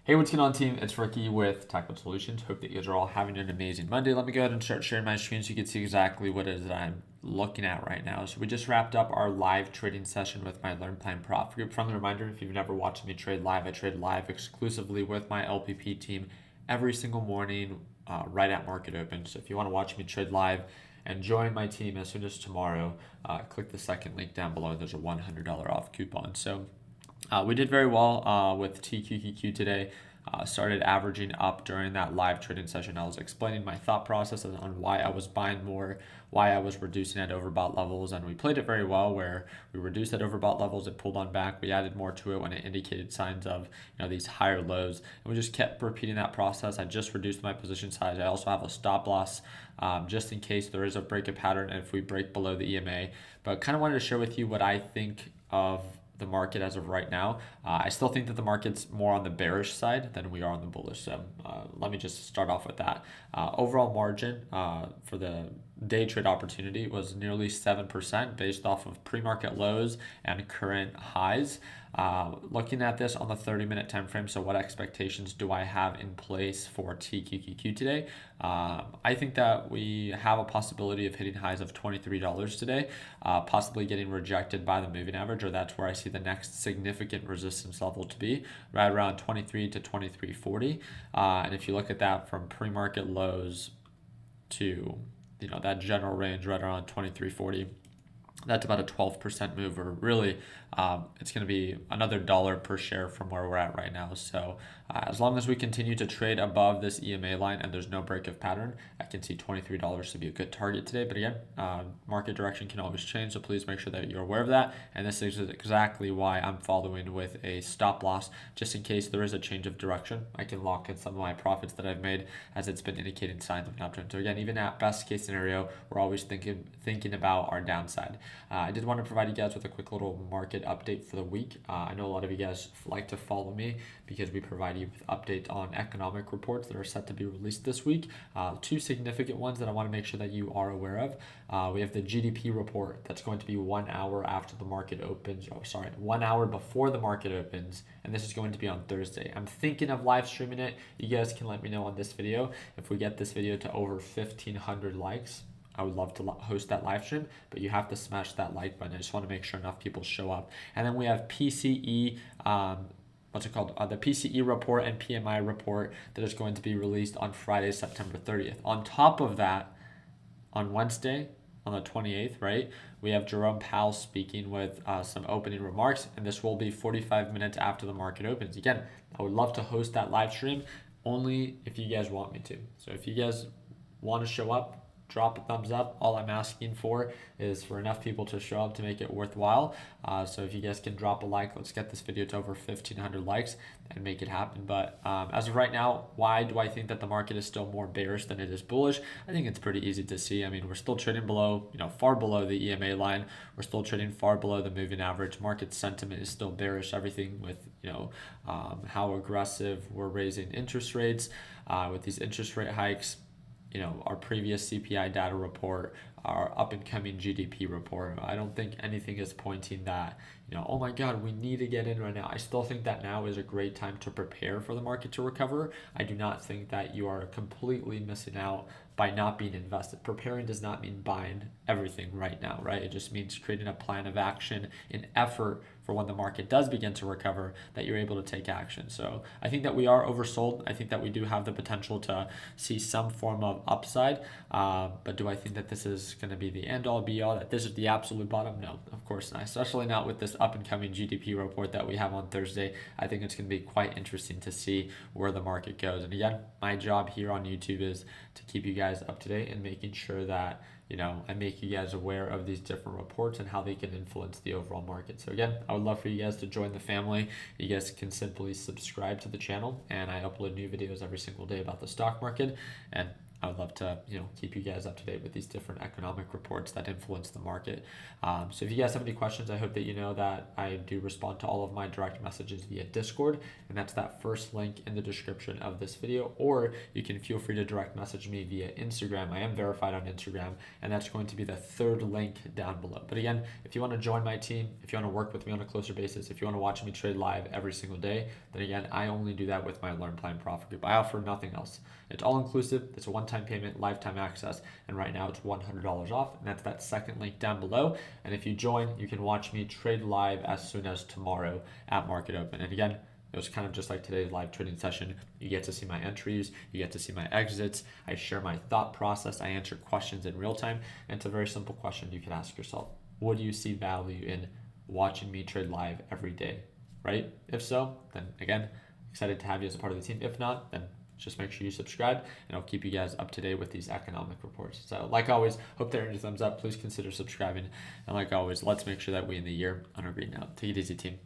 Hey, what's going on, team? It's Ricky with Tactical Solutions. Hope that you guys are all having an amazing Monday. Let me go ahead and start sharing my screen so you can see exactly what it is that I'm looking at right now. So we just wrapped up our live trading session with my Learn Plan Prof group. Friendly reminder, if you've never watched me trade live, I trade live exclusively with my LPP team every single morning right at market open. So if you want to watch me trade live and join my team as soon as tomorrow, click the second link down below. There's a $100 off coupon. So we did very well with TQQQ today. Started averaging up during that live trading session. I was explaining my thought process on why I was buying more, why I was reducing at overbought levels, and we played it very well where we reduced at overbought levels, it pulled on back, we added more to it when it indicated signs of these higher lows, and we just kept repeating that process. I just reduced my position size. I also have a stop loss just in case there is a break of pattern and if we break below the EMA, but kind of wanted to share with you what I think of the market as of right now. I still think that the market's more on the bearish side than we are on the bullish. So let me just start off with that. Overall margin for the day trade opportunity was nearly 7% based off of pre-market lows and current highs. Looking at this on the 30-minute time frame, so what expectations do I have in place for TQQQ today? I think that we have a possibility of hitting highs of $23 today, possibly getting rejected by the moving average, or that's where I see the next significant resistance level to be, right around 23 to 23.40. And if you look at that from pre-market lows to that general range right around 23.40, that's about a 12% move, or really it's going to be another dollar per share from where we're at right now. So as long as we continue to trade above this EMA line and there's no break of pattern, I can see $23 to be a good target today. But again, market direction can always change, so please make sure that you're aware of that. And this is exactly why I'm following with a stop loss, just in case there is a change of direction. I can lock in some of my profits that I've made as it's been indicating signs of an uptrend. So again, even at best case scenario, we're always thinking about our downside. I did want to provide you guys with a quick little market update for the week. I know a lot of you guys like to follow me because we provide you with updates on economic reports that are set to be released this week. Two significant ones that I want to make sure that you are aware of. We have the GDP report that's going to be 1 hour after the market opens. 1 hour before the market opens, and this is going to be on Thursday. I'm thinking of live streaming it. You guys can let me know on this video. If we get this video to over 1,500 likes, I would love to host that live stream, but you have to smash that like button. I just want to make sure enough people show up. And then we have PCE, the PCE report and PMI report that is going to be released on Friday, September 30th. On top of that, on Wednesday, on the 28th, right, we have Jerome Powell speaking with some opening remarks, and this will be 45 minutes after the market opens. Again, I would love to host that live stream only if you guys want me to. So if you guys want to show up, drop a thumbs up. All I'm asking for is for enough people to show up to make it worthwhile. So if you guys can drop a like, let's get this video to over 1,500 likes and make it happen. But as of right now, why do I think that the market is still more bearish than it is bullish? I think it's pretty easy to see. I mean, we're still trading below, far below the EMA line. We're still trading far below the moving average. Market sentiment is still bearish. Everything with, how aggressive we're raising interest rates with these interest rate hikes. Our previous CPI data report, our up-and-coming GDP report. I don't think anything is pointing that, oh my God, we need to get in right now. I still think that now is a great time to prepare for the market to recover. I do not think that you are completely missing out by not being invested. Preparing does not mean buying everything right now, right? It just means creating a plan of action, an effort for when the market does begin to recover, that you're able to take action. So I think that we are oversold. I think that we do have the potential to see some form of upside. But do I think that this is going to be the end all be all, that this is the absolute bottom? No, of course not, especially not with this up and coming GDP report that we have on Thursday. I think it's going to be quite interesting to see where the market goes. And again, my job here on YouTube is to keep you guys up to date and making sure that I make you guys aware of these different reports and how they can influence the overall market. So again, I would love for you guys to join the family. You guys can simply subscribe to the channel, and I upload new videos every single day about the stock market. And I would love to, keep you guys up to date with these different economic reports that influence the market. So if you guys have any questions, I hope that you know that I do respond to all of my direct messages via Discord, and that's that first link in the description of this video, or you can feel free to direct message me via Instagram. I am verified on Instagram, and that's going to be the third link down below. But again, if you want to join my team, if you want to work with me on a closer basis, if you want to watch me trade live every single day, then again, I only do that with my Learn Plan Profit Group. I offer nothing else. It's all inclusive. It's a one-time payment, lifetime access, and right now it's $100 off, and that's that second link down below. And if you join, you can watch me trade live as soon as tomorrow at market open. And again, it was kind of just like today's live trading session. You get to see my entries, you get to see my exits, I share my thought process, I answer questions in real time, and it's a very simple question you can ask yourself. What do you see value in watching me trade live every day, right? If so, then again, excited to have you as a part of the team. If not, then just make sure you subscribe, and I'll keep you guys up to date with these economic reports. So like always, hope that earned a thumbs up. Please consider subscribing. And like always, let's make sure that we end the year on a green note. Take it easy, team.